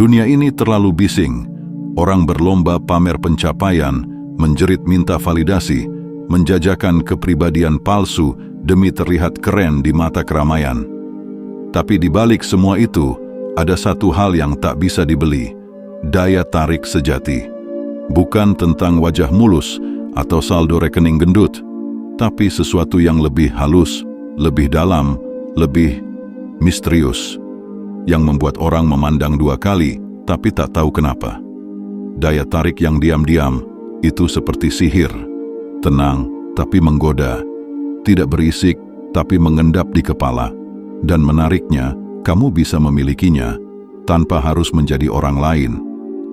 Dunia ini terlalu bising. Orang berlomba pamer pencapaian, menjerit minta validasi, menjajakan kepribadian palsu demi terlihat keren di mata keramaian. Tapi di balik semua itu, ada satu hal yang tak bisa dibeli, daya tarik sejati. Bukan tentang wajah mulus atau saldo rekening gendut, tapi sesuatu yang lebih halus, lebih dalam, lebih misterius, yang membuat orang memandang dua kali, tapi tak tahu kenapa. Daya tarik yang diam-diam, itu seperti sihir, tenang tapi menggoda, tidak berisik tapi mengendap di kepala, dan menariknya, kamu bisa memilikinya tanpa harus menjadi orang lain,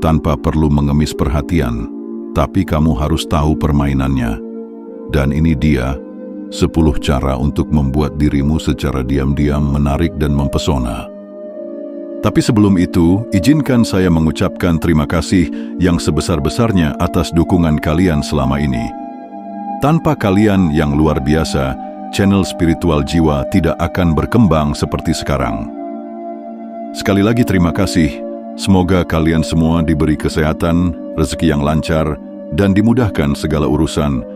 tanpa perlu mengemis perhatian, tapi kamu harus tahu permainannya. Dan ini dia, 10 cara untuk membuat dirimu secara diam-diam menarik dan mempesona. Tapi sebelum itu, izinkan saya mengucapkan terima kasih yang sebesar-besarnya atas dukungan kalian selama ini. Tanpa kalian yang luar biasa, channel Spiritual Jiwa tidak akan berkembang seperti sekarang. Sekali lagi terima kasih. Semoga kalian semua diberi kesehatan, rezeki yang lancar, dan dimudahkan segala urusan.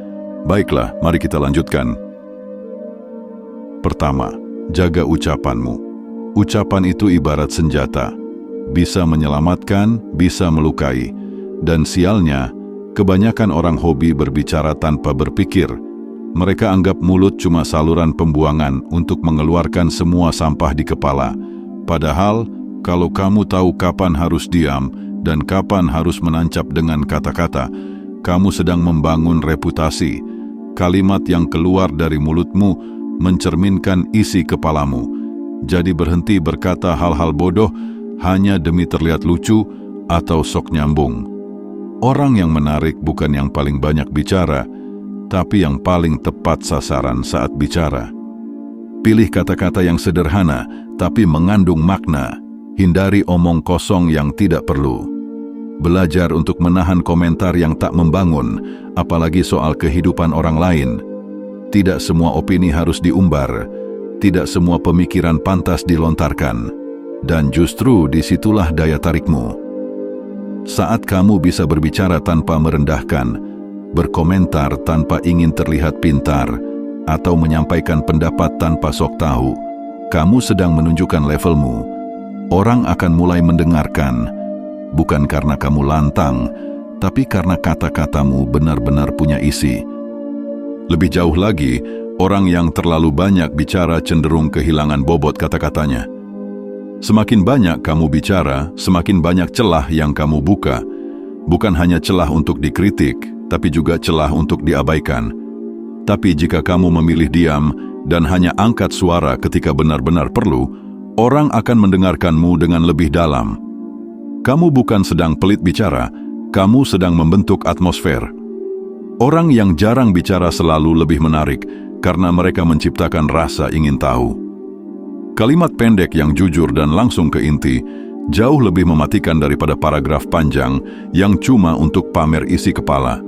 Baiklah, mari kita lanjutkan. Pertama, jaga ucapanmu. Ucapan itu ibarat senjata. Bisa menyelamatkan, bisa melukai. Dan sialnya, kebanyakan orang hobi berbicara tanpa berpikir. Mereka anggap mulut cuma saluran pembuangan untuk mengeluarkan semua sampah di kepala. Padahal, kalau kamu tahu kapan harus diam dan kapan harus menancap dengan kata-kata, kamu sedang membangun reputasi. Kalimat yang keluar dari mulutmu mencerminkan isi kepalamu. Jadi berhenti berkata hal-hal bodoh hanya demi terlihat lucu atau sok nyambung. Orang yang menarik bukan yang paling banyak bicara, tapi yang paling tepat sasaran saat bicara. Pilih kata-kata yang sederhana, tapi mengandung makna. Hindari omong kosong yang tidak perlu. Belajar untuk menahan komentar yang tak membangun, apalagi soal kehidupan orang lain. Tidak semua opini harus diumbar, tidak semua pemikiran pantas dilontarkan. Dan justru disitulah daya tarikmu. Saat kamu bisa berbicara tanpa merendahkan, berkomentar tanpa ingin terlihat pintar, atau menyampaikan pendapat tanpa sok tahu, kamu sedang menunjukkan levelmu. Orang akan mulai mendengarkan, bukan karena kamu lantang, tapi karena kata-katamu benar-benar punya isi. Lebih jauh lagi, orang yang terlalu banyak bicara cenderung kehilangan bobot kata-katanya. Semakin banyak kamu bicara, semakin banyak celah yang kamu buka. Bukan hanya celah untuk dikritik, tapi juga celah untuk diabaikan. Tapi jika kamu memilih diam dan hanya angkat suara ketika benar-benar perlu, orang akan mendengarkanmu dengan lebih dalam. Kamu bukan sedang pelit bicara, kamu sedang membentuk atmosfer. Orang yang jarang bicara selalu lebih menarik karena mereka menciptakan rasa ingin tahu. Kalimat pendek yang jujur dan langsung ke inti jauh lebih mematikan daripada paragraf panjang yang cuma untuk pamer isi kepala.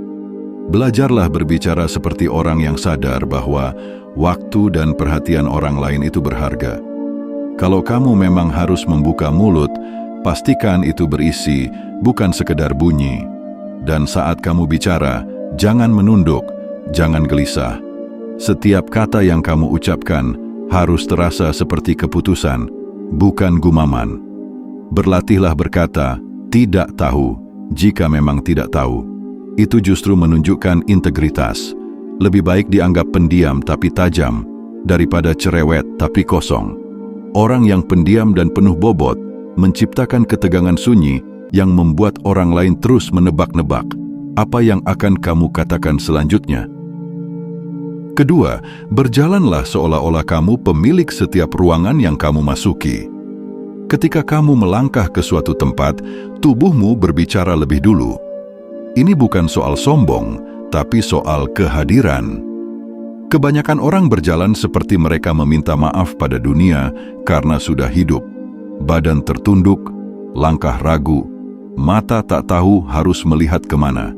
Belajarlah berbicara seperti orang yang sadar bahwa waktu dan perhatian orang lain itu berharga. Kalau kamu memang harus membuka mulut, pastikan itu berisi, bukan sekedar bunyi. Dan saat kamu bicara, jangan menunduk, jangan gelisah. Setiap kata yang kamu ucapkan harus terasa seperti keputusan, bukan gumaman. Berlatihlah berkata, tidak tahu, jika memang tidak tahu. Itu justru menunjukkan integritas. Lebih baik dianggap pendiam tapi tajam, daripada cerewet tapi kosong. Orang yang pendiam dan penuh bobot menciptakan ketegangan sunyi yang membuat orang lain terus menebak-nebak apa yang akan kamu katakan selanjutnya. Kedua, berjalanlah seolah-olah kamu pemilik setiap ruangan yang kamu masuki. Ketika kamu melangkah ke suatu tempat, tubuhmu berbicara lebih dulu. Ini bukan soal sombong, tapi soal kehadiran. Kebanyakan orang berjalan seperti mereka meminta maaf pada dunia karena sudah hidup. Badan tertunduk, langkah ragu, mata tak tahu harus melihat kemana.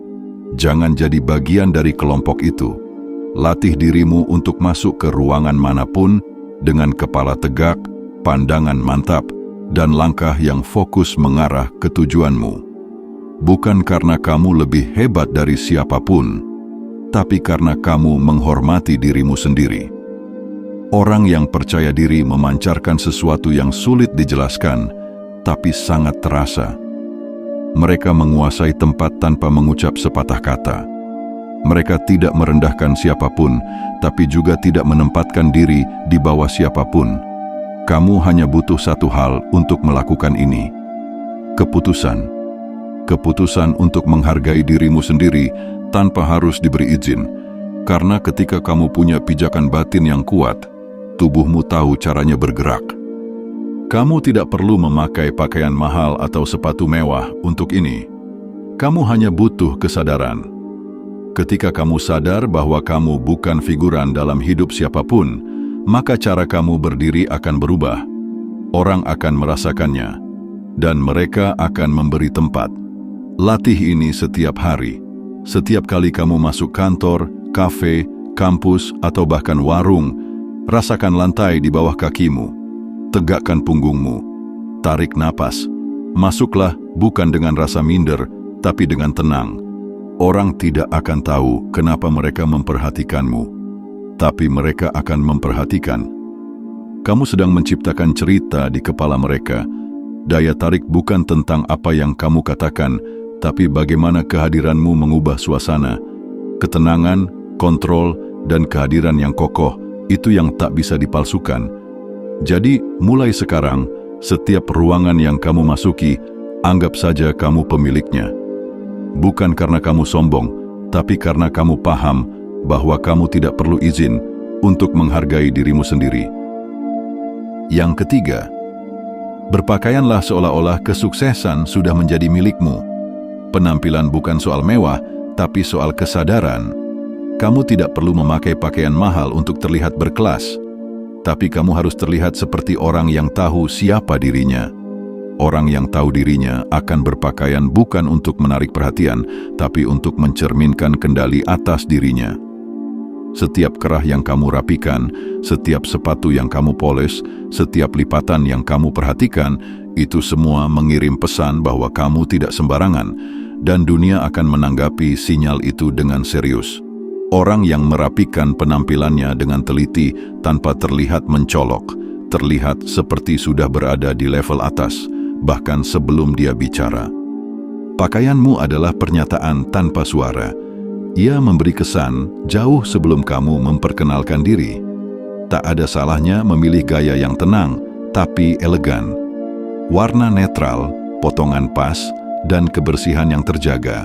Jangan jadi bagian dari kelompok itu. Latih dirimu untuk masuk ke ruangan manapun dengan kepala tegak, pandangan mantap, dan langkah yang fokus mengarah ke tujuanmu. Bukan karena kamu lebih hebat dari siapapun, tapi karena kamu menghormati dirimu sendiri. Orang yang percaya diri memancarkan sesuatu yang sulit dijelaskan, tapi sangat terasa. Mereka menguasai tempat tanpa mengucap sepatah kata. Mereka tidak merendahkan siapapun, tapi juga tidak menempatkan diri di bawah siapapun. Kamu hanya butuh satu hal untuk melakukan ini. Keputusan. Keputusan untuk menghargai dirimu sendiri tanpa harus diberi izin. Karena ketika kamu punya pijakan batin yang kuat, tubuhmu tahu caranya bergerak. Kamu tidak perlu memakai pakaian mahal atau sepatu mewah untuk ini. Kamu hanya butuh kesadaran. Ketika kamu sadar bahwa kamu bukan figuran dalam hidup siapapun, maka cara kamu berdiri akan berubah. Orang akan merasakannya, dan mereka akan memberi tempat. Latih ini setiap hari. Setiap kali kamu masuk kantor, kafe, kampus, atau bahkan warung, rasakan lantai di bawah kakimu. Tegakkan punggungmu. Tarik napas. Masuklah bukan dengan rasa minder, tapi dengan tenang. Orang tidak akan tahu kenapa mereka memperhatikanmu, tapi mereka akan memperhatikan. Kamu sedang menciptakan cerita di kepala mereka. Daya tarik bukan tentang apa yang kamu katakan, tapi bagaimana kehadiranmu mengubah suasana. Ketenangan, kontrol, dan kehadiran yang kokoh, itu yang tak bisa dipalsukan. Jadi, mulai sekarang, setiap ruangan yang kamu masuki, anggap saja kamu pemiliknya. Bukan karena kamu sombong, tapi karena kamu paham bahwa kamu tidak perlu izin untuk menghargai dirimu sendiri. Yang ketiga, berpakaianlah seolah-olah kesuksesan sudah menjadi milikmu. Penampilan bukan soal mewah, tapi soal kesadaran. Kamu tidak perlu memakai pakaian mahal untuk terlihat berkelas, tapi kamu harus terlihat seperti orang yang tahu siapa dirinya. Orang yang tahu dirinya akan berpakaian bukan untuk menarik perhatian, tapi untuk mencerminkan kendali atas dirinya. Setiap kerah yang kamu rapikan, setiap sepatu yang kamu poles, setiap lipatan yang kamu perhatikan, itu semua mengirim pesan bahwa kamu tidak sembarangan, dan dunia akan menanggapi sinyal itu dengan serius. Orang yang merapikan penampilannya dengan teliti tanpa terlihat mencolok, terlihat seperti sudah berada di level atas, bahkan sebelum dia bicara. Pakaianmu adalah pernyataan tanpa suara. Ia memberi kesan jauh sebelum kamu memperkenalkan diri. Tak ada salahnya memilih gaya yang tenang, tapi elegan. Warna netral, potongan pas, dan kebersihan yang terjaga.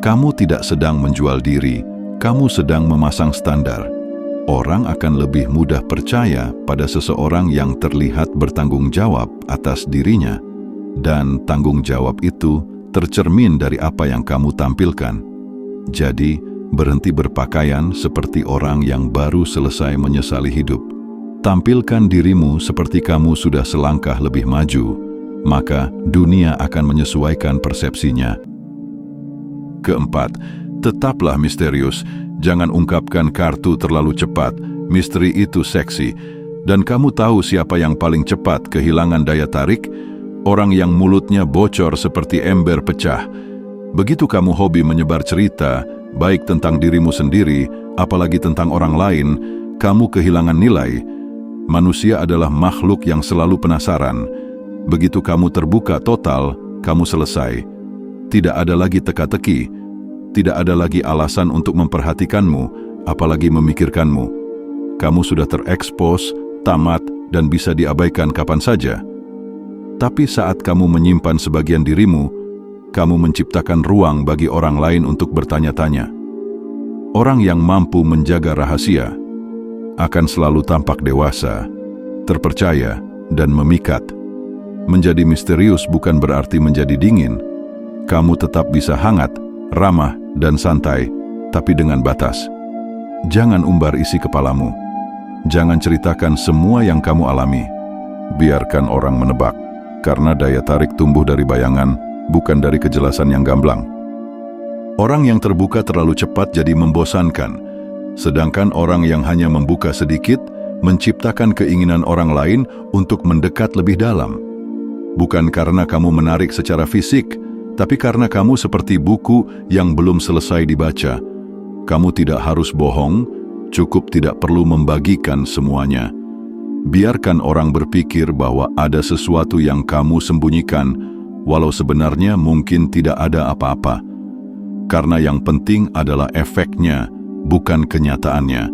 Kamu tidak sedang menjual diri, kamu sedang memasang standar. Orang akan lebih mudah percaya pada seseorang yang terlihat bertanggung jawab atas dirinya. Dan tanggung jawab itu tercermin dari apa yang kamu tampilkan. Jadi, berhenti berpakaian seperti orang yang baru selesai menyesali hidup. Tampilkan dirimu seperti kamu sudah selangkah lebih maju, maka dunia akan menyesuaikan persepsinya. Keempat, tetaplah misterius. Jangan ungkapkan kartu terlalu cepat. Misteri itu seksi. Dan kamu tahu siapa yang paling cepat kehilangan daya tarik? Orang yang mulutnya bocor seperti ember pecah. Begitu kamu hobi menyebar cerita, baik tentang dirimu sendiri, apalagi tentang orang lain, kamu kehilangan nilai. Manusia adalah makhluk yang selalu penasaran. Begitu kamu terbuka total, kamu selesai. Tidak ada lagi teka-teki. Tidak ada lagi alasan untuk memperhatikanmu, apalagi memikirkanmu. Kamu sudah terekspos, tamat, dan bisa diabaikan kapan saja. Tapi saat kamu menyimpan sebagian dirimu, kamu menciptakan ruang bagi orang lain untuk bertanya-tanya. Orang yang mampu menjaga rahasia akan selalu tampak dewasa, terpercaya, dan memikat. Menjadi misterius bukan berarti menjadi dingin. Kamu tetap bisa hangat, ramah, dan santai, tapi dengan batas. Jangan umbar isi kepalamu. Jangan ceritakan semua yang kamu alami. Biarkan orang menebak, karena daya tarik tumbuh dari bayangan, bukan dari kejelasan yang gamblang. Orang yang terbuka terlalu cepat jadi membosankan, sedangkan orang yang hanya membuka sedikit, menciptakan keinginan orang lain untuk mendekat lebih dalam. Bukan karena kamu menarik secara fisik, tapi karena kamu seperti buku yang belum selesai dibaca. Kamu tidak harus bohong, cukup tidak perlu membagikan semuanya. Biarkan orang berpikir bahwa ada sesuatu yang kamu sembunyikan, walau sebenarnya mungkin tidak ada apa-apa. Karena yang penting adalah efeknya, bukan kenyataannya.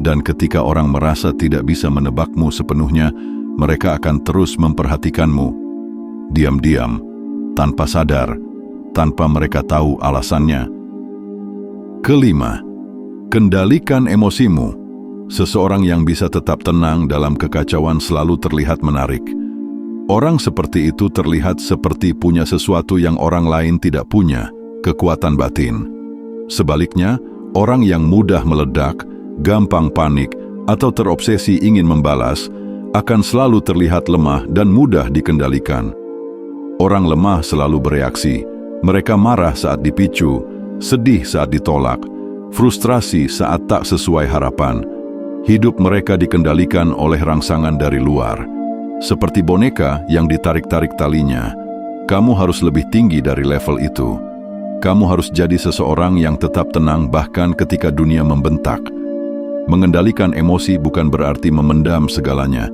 Dan ketika orang merasa tidak bisa menebakmu sepenuhnya, mereka akan terus memperhatikanmu. Diam-diam, tanpa sadar, tanpa mereka tahu alasannya. Kelima, kendalikan emosimu. Seseorang yang bisa tetap tenang dalam kekacauan selalu terlihat menarik. Orang seperti itu terlihat seperti punya sesuatu yang orang lain tidak punya, kekuatan batin. Sebaliknya, orang yang mudah meledak, gampang panik, atau terobsesi ingin membalas, akan selalu terlihat lemah dan mudah dikendalikan. Orang lemah selalu bereaksi. Mereka marah saat dipicu, sedih saat ditolak, frustrasi saat tak sesuai harapan. Hidup mereka dikendalikan oleh rangsangan dari luar. Seperti boneka yang ditarik-tarik talinya, kamu harus lebih tinggi dari level itu. Kamu harus jadi seseorang yang tetap tenang bahkan ketika dunia membentak. Mengendalikan emosi bukan berarti memendam segalanya,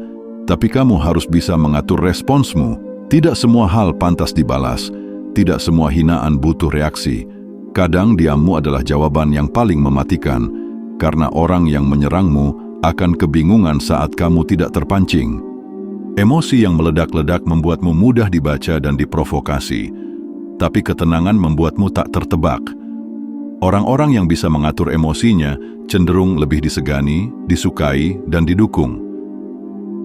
tapi kamu harus bisa mengatur responsmu. Tidak semua hal pantas dibalas, tidak semua hinaan butuh reaksi. Kadang diammu adalah jawaban yang paling mematikan, karena orang yang menyerangmu akan kebingungan saat kamu tidak terpancing. Emosi yang meledak-ledak membuatmu mudah dibaca dan diprovokasi, tapi ketenangan membuatmu tak tertebak. Orang-orang yang bisa mengatur emosinya cenderung lebih disegani, disukai, dan didukung.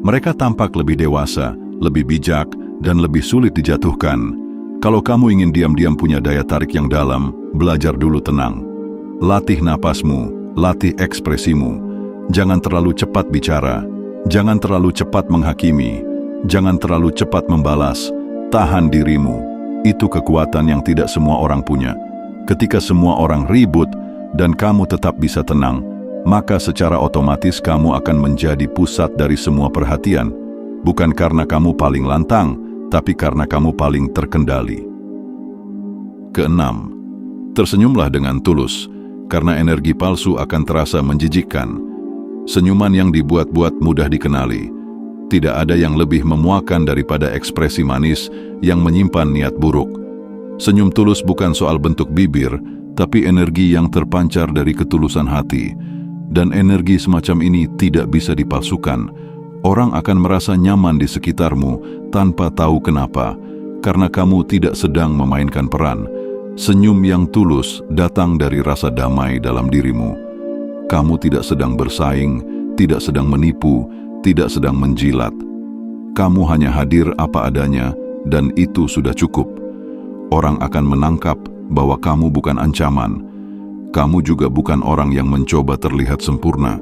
Mereka tampak lebih dewasa, lebih bijak, dan lebih sulit dijatuhkan. Kalau kamu ingin diam-diam punya daya tarik yang dalam, belajar dulu tenang. Latih napasmu, latih ekspresimu. Jangan terlalu cepat bicara, jangan terlalu cepat menghakimi, jangan terlalu cepat membalas. Tahan dirimu. Itu kekuatan yang tidak semua orang punya. Ketika semua orang ribut dan kamu tetap bisa tenang, maka secara otomatis kamu akan menjadi pusat dari semua perhatian. Bukan karena kamu paling lantang, tapi karena kamu paling terkendali. Keenam, tersenyumlah dengan tulus, karena energi palsu akan terasa menjijikkan. Senyuman yang dibuat-buat mudah dikenali. Tidak ada yang lebih memuakan daripada ekspresi manis yang menyimpan niat buruk. Senyum tulus bukan soal bentuk bibir, tapi energi yang terpancar dari ketulusan hati. Dan energi semacam ini tidak bisa dipalsukan. Orang akan merasa nyaman di sekitarmu tanpa tahu kenapa, karena kamu tidak sedang memainkan peran. Senyum yang tulus datang dari rasa damai dalam dirimu. Kamu tidak sedang bersaing, tidak sedang menipu, tidak sedang menjilat. Kamu hanya hadir apa adanya, dan itu sudah cukup. Orang akan menangkap bahwa kamu bukan ancaman. Kamu juga bukan orang yang mencoba terlihat sempurna.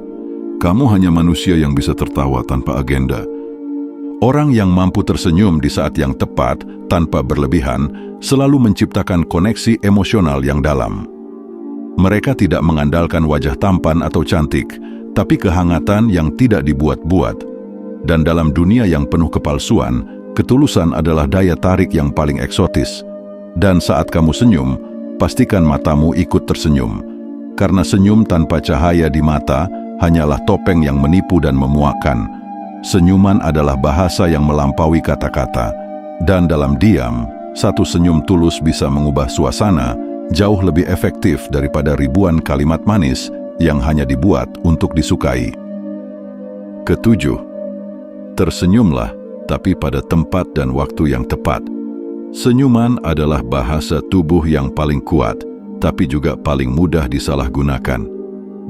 Kamu hanya manusia yang bisa tertawa tanpa agenda. Orang yang mampu tersenyum di saat yang tepat, tanpa berlebihan, selalu menciptakan koneksi emosional yang dalam. Mereka tidak mengandalkan wajah tampan atau cantik, tapi kehangatan yang tidak dibuat-buat. Dan dalam dunia yang penuh kepalsuan, ketulusan adalah daya tarik yang paling eksotis. Dan saat kamu senyum, pastikan matamu ikut tersenyum. Karena senyum tanpa cahaya di mata hanyalah topeng yang menipu dan memuakkan. Senyuman adalah bahasa yang melampaui kata-kata. Dan dalam diam, satu senyum tulus bisa mengubah suasana jauh lebih efektif daripada ribuan kalimat manis yang hanya dibuat untuk disukai. Ketujuh, tersenyumlah, tapi pada tempat dan waktu yang tepat. Senyuman adalah bahasa tubuh yang paling kuat, tapi juga paling mudah disalahgunakan.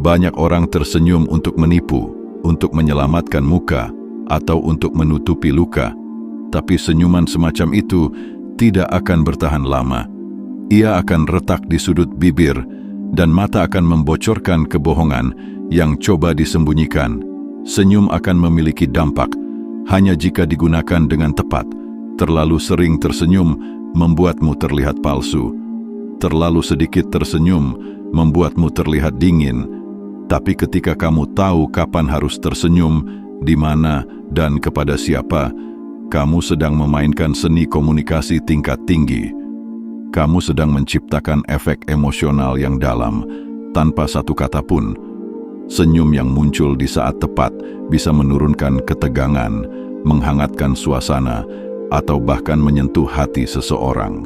Banyak orang tersenyum untuk menipu, untuk menyelamatkan muka, atau untuk menutupi luka. Tapi senyuman semacam itu tidak akan bertahan lama. Ia akan retak di sudut bibir, dan mata akan membocorkan kebohongan yang coba disembunyikan. Senyum akan memiliki dampak hanya jika digunakan dengan tepat. Terlalu sering tersenyum membuatmu terlihat palsu. Terlalu sedikit tersenyum membuatmu terlihat dingin. Tapi ketika kamu tahu kapan harus tersenyum, di mana dan kepada siapa, Kamu sedang memainkan seni komunikasi tingkat tinggi. Kamu sedang menciptakan efek emosional yang dalam, tanpa satu kata pun. Senyum yang muncul di saat tepat bisa menurunkan ketegangan, menghangatkan suasana, atau bahkan menyentuh hati seseorang.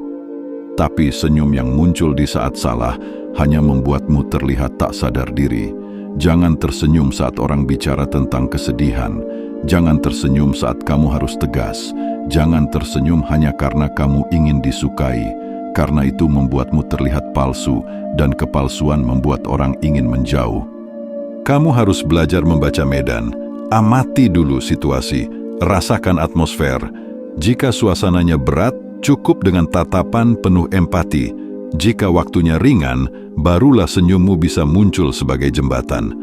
Tapi senyum yang muncul di saat salah hanya membuatmu terlihat tak sadar diri. Jangan tersenyum saat orang bicara tentang kesedihan. Jangan tersenyum saat kamu harus tegas. Jangan tersenyum hanya karena kamu ingin disukai. Karena itu membuatmu terlihat palsu, dan kepalsuan membuat orang ingin menjauh. Kamu harus belajar membaca medan. Amati dulu situasi, rasakan atmosfer. Jika suasananya berat, cukup dengan tatapan penuh empati. Jika waktunya ringan, barulah senyummu bisa muncul sebagai jembatan.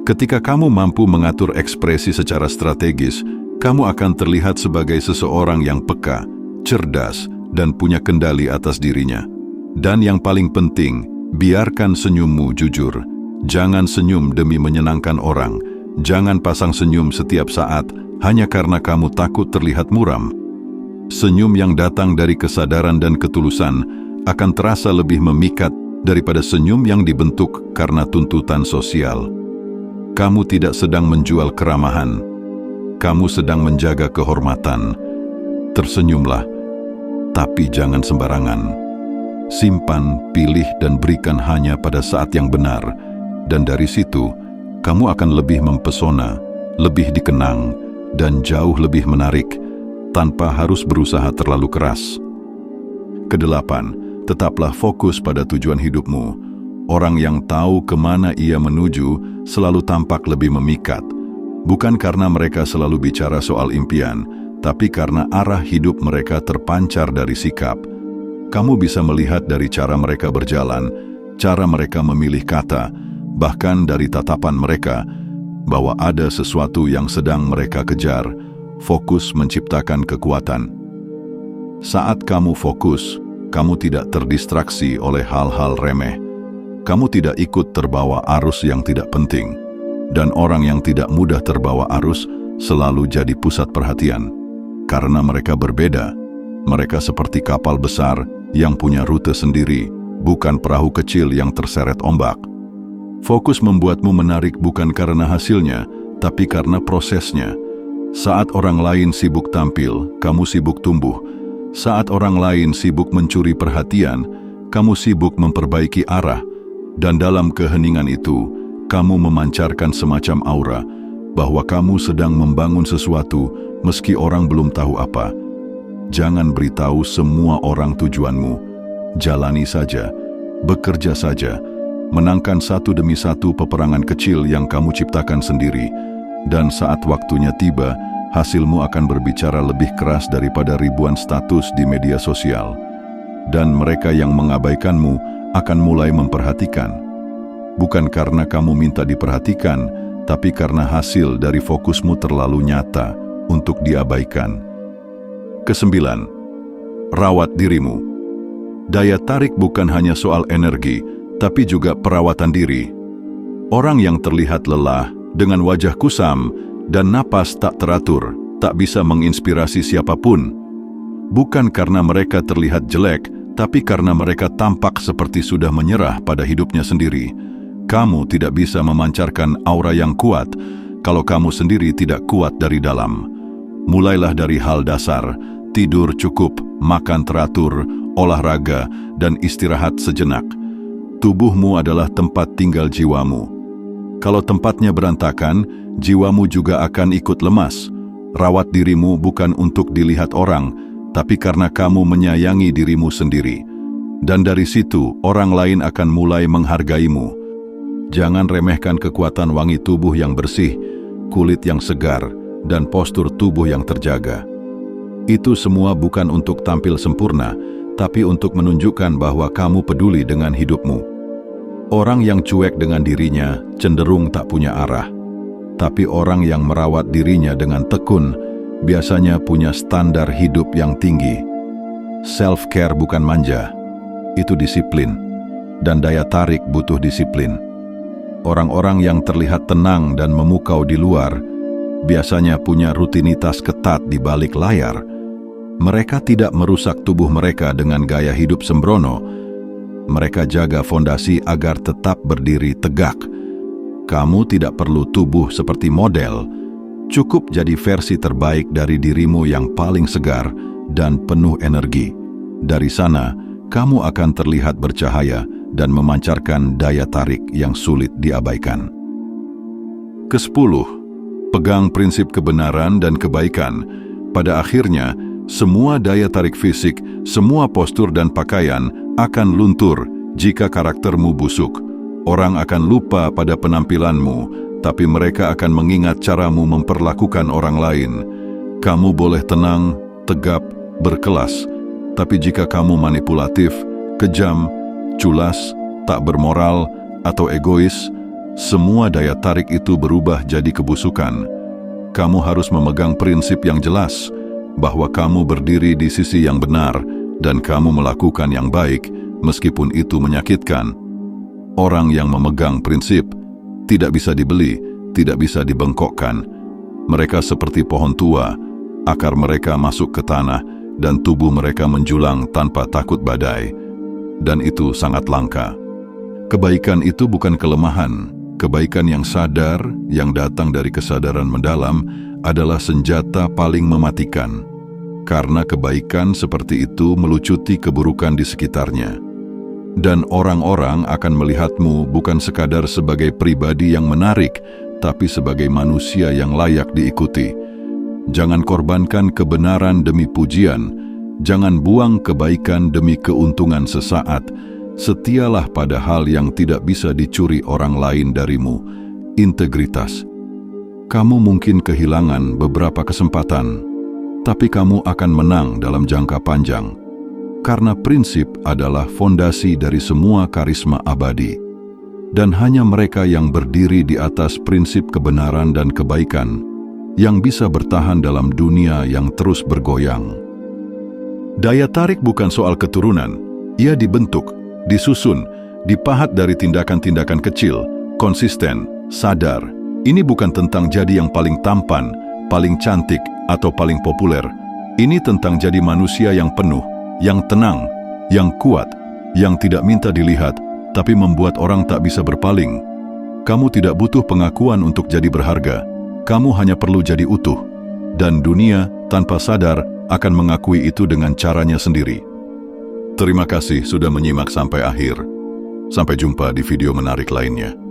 Ketika kamu mampu mengatur ekspresi secara strategis, kamu akan terlihat sebagai seseorang yang peka, cerdas, dan punya kendali atas dirinya. Dan yang paling penting, biarkan senyummu jujur. Jangan senyum demi menyenangkan orang. Jangan pasang senyum setiap saat hanya karena kamu takut terlihat muram. Senyum yang datang dari kesadaran dan ketulusan akan terasa lebih memikat daripada senyum yang dibentuk karena tuntutan sosial. Kamu tidak sedang menjual keramahan. Kamu sedang menjaga kehormatan. Tersenyumlah, tapi jangan sembarangan. Simpan, pilih, dan berikan hanya pada saat yang benar. Dan dari situ, kamu akan lebih mempesona, lebih dikenang, dan jauh lebih menarik, tanpa harus berusaha terlalu keras. Kedelapan, tetaplah fokus pada tujuan hidupmu. Orang yang tahu kemana ia menuju selalu tampak lebih memikat. Bukan karena mereka selalu bicara soal impian, tapi karena arah hidup mereka terpancar dari sikap. Kamu bisa melihat dari cara mereka berjalan, cara mereka memilih kata, bahkan dari tatapan mereka, bahwa ada sesuatu yang sedang mereka kejar. Fokus menciptakan kekuatan. Saat kamu fokus, kamu tidak terdistraksi oleh hal-hal remeh. Kamu tidak ikut terbawa arus yang tidak penting. Dan orang yang tidak mudah terbawa arus selalu jadi pusat perhatian. Karena mereka berbeda. Mereka seperti kapal besar yang punya rute sendiri, bukan perahu kecil yang terseret ombak. Fokus membuatmu menarik bukan karena hasilnya, tapi karena prosesnya. Saat orang lain sibuk tampil, kamu sibuk tumbuh. Saat orang lain sibuk mencuri perhatian, kamu sibuk memperbaiki arah. Dan dalam keheningan itu, kamu memancarkan semacam aura bahwa kamu sedang membangun sesuatu meski orang belum tahu apa. Jangan beritahu semua orang tujuanmu. Jalani saja, bekerja saja, menangkan satu demi satu peperangan kecil yang kamu ciptakan sendiri. Dan saat waktunya tiba, hasilmu akan berbicara lebih keras daripada ribuan status di media sosial. Dan mereka yang mengabaikanmu akan mulai memperhatikan. Bukan karena kamu minta diperhatikan, tapi karena hasil dari fokusmu terlalu nyata untuk diabaikan. Kesembilan, rawat dirimu. Daya tarik bukan hanya soal energi, tapi juga perawatan diri. Orang yang terlihat lelah, dengan wajah kusam, dan napas tak teratur, tak bisa menginspirasi siapapun. Bukan karena mereka terlihat jelek, tapi karena mereka tampak seperti sudah menyerah pada hidupnya sendiri. Kamu tidak bisa memancarkan aura yang kuat kalau kamu sendiri tidak kuat dari dalam. Mulailah dari hal dasar, tidur cukup, makan teratur, olahraga, dan istirahat sejenak. Tubuhmu adalah tempat tinggal jiwamu. Kalau tempatnya berantakan, jiwamu juga akan ikut lemas. Rawat dirimu bukan untuk dilihat orang, tapi karena kamu menyayangi dirimu sendiri. Dan dari situ, orang lain akan mulai menghargaimu. Jangan remehkan kekuatan wangi tubuh yang bersih, kulit yang segar, dan postur tubuh yang terjaga. Itu semua bukan untuk tampil sempurna, tapi untuk menunjukkan bahwa kamu peduli dengan hidupmu. Orang yang cuek dengan dirinya cenderung tak punya arah. Tapi orang yang merawat dirinya dengan tekun, biasanya punya standar hidup yang tinggi. Self-care bukan manja, itu disiplin. Dan daya tarik butuh disiplin. Orang-orang yang terlihat tenang dan memukau di luar, biasanya punya rutinitas ketat di balik layar. Mereka tidak merusak tubuh mereka dengan gaya hidup sembrono. Mereka jaga fondasi agar tetap berdiri tegak. Kamu tidak perlu tubuh seperti model. Cukup jadi versi terbaik dari dirimu yang paling segar dan penuh energi. Dari sana, kamu akan terlihat bercahaya dan memancarkan daya tarik yang sulit diabaikan. Ke-10. Pegang prinsip kebenaran dan kebaikan. Pada akhirnya, semua daya tarik fisik, semua postur dan pakaian akan luntur jika karaktermu busuk. Orang akan lupa pada penampilanmu, tapi mereka akan mengingat caramu memperlakukan orang lain. Kamu boleh tenang, tegap, berkelas, tapi jika kamu manipulatif, kejam, culas, tak bermoral, atau egois, semua daya tarik itu berubah jadi kebusukan. Kamu harus memegang prinsip yang jelas, bahwa kamu berdiri di sisi yang benar dan kamu melakukan yang baik meskipun itu menyakitkan. Orang yang memegang prinsip tidak bisa dibeli, tidak bisa dibengkokkan. Mereka seperti pohon tua, akar mereka masuk ke tanah dan tubuh mereka menjulang tanpa takut badai. Dan itu sangat langka. Kebaikan itu bukan kelemahan. Kebaikan yang sadar, yang datang dari kesadaran mendalam, adalah senjata paling mematikan. Karena kebaikan seperti itu melucuti keburukan di sekitarnya. Dan orang-orang akan melihatmu bukan sekadar sebagai pribadi yang menarik, tapi sebagai manusia yang layak diikuti. Jangan korbankan kebenaran demi pujian. Jangan buang kebaikan demi keuntungan sesaat. Setialah pada hal yang tidak bisa dicuri orang lain darimu. Integritas. Kamu mungkin kehilangan beberapa kesempatan, tapi kamu akan menang dalam jangka panjang. Karena prinsip adalah fondasi dari semua karisma abadi. Dan hanya mereka yang berdiri di atas prinsip kebenaran dan kebaikan yang bisa bertahan dalam dunia yang terus bergoyang. Daya tarik bukan soal keturunan. Ia dibentuk, disusun, dipahat dari tindakan-tindakan kecil, konsisten, sadar. Ini bukan tentang jadi yang paling tampan, paling cantik, atau paling populer. Ini tentang jadi manusia yang penuh, yang tenang, yang kuat, yang tidak minta dilihat, tapi membuat orang tak bisa berpaling. Kamu tidak butuh pengakuan untuk jadi berharga. Kamu hanya perlu jadi utuh. Dan dunia, tanpa sadar, akan mengakui itu dengan caranya sendiri. Terima kasih sudah menyimak sampai akhir. Sampai jumpa di video menarik lainnya.